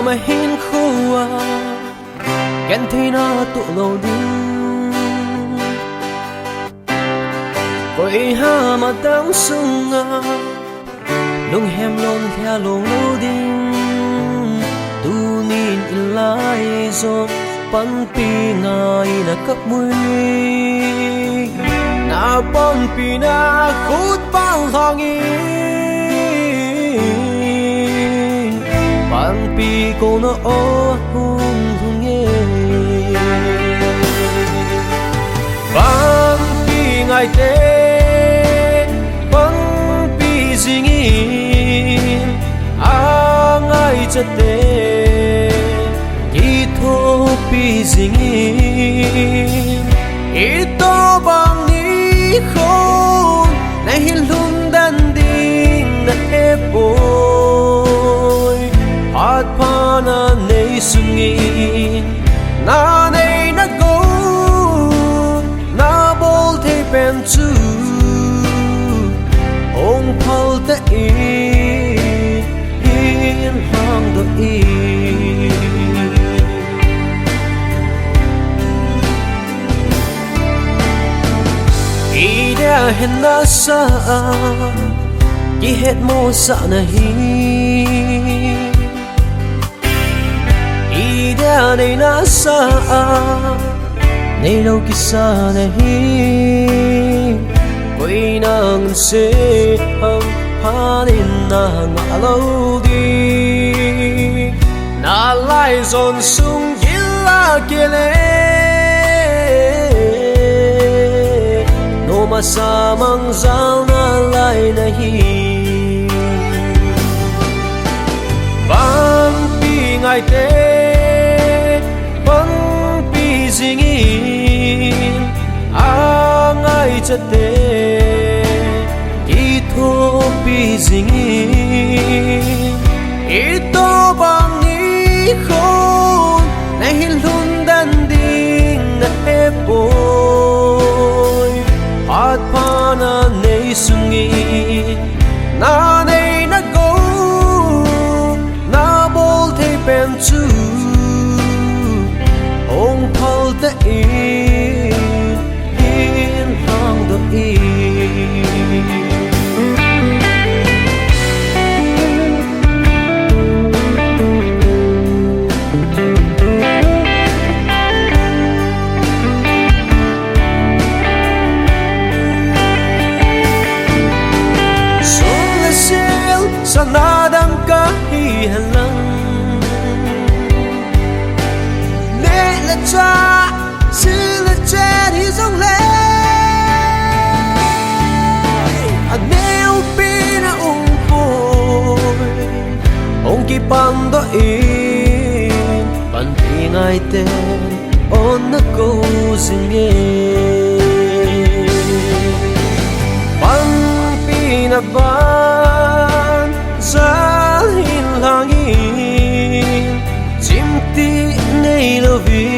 mà hin khua ghen thì nó tụ lâu đi vậy ha mà đang sung lung hem lon theo lung lâu đi tu nín lại rồi panpi ngai na cấp mui na panpi na khut bang hangi panpi ko na oh hung ye panpi ngai te panpi zingin angai chate pi zingin ito bang ni khôn na hilun dan ding na epoy at pa na nay sungin na nay na go na bol te pen chu ong phal ta in hang do ida hen na sa ki het mo sa na hi ida nei na sa nei đâu ki sa na hi quay nang se ham hanin na nga lâu đi na lai zon sung gila kele masamang zal na lai nahi panpi ngai te panpi zingin angai chate ito pi zingin ito bang ni khôn na hilun dan ding na epo at pa na nay sungin na nay na go na bol te pen chu ong phal ta in hang do sanadam kahi halang ne la cha si la chen hi song le a neu pina boy ong ki pang do in pan pi ngai ten on na go sing pan pi na ba zal hin langin chimti nei lovi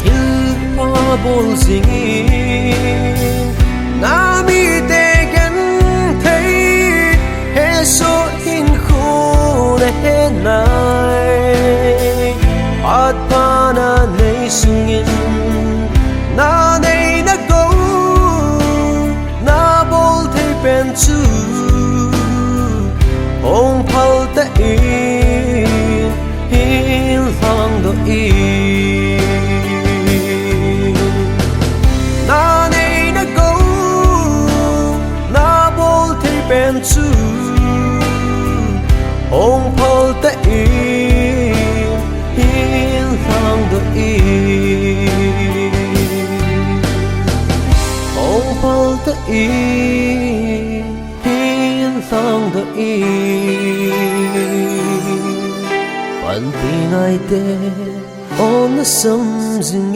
til pa bol singin na mi te gan thei he so hin khu ne he nai at pa na nei sungin na nei na go na bol te pen chu ong phal ta in hang do na nei na go na bol te pen chu ong phal ta in hang do ong phal ta in hang do panpi ngai te on the sum zing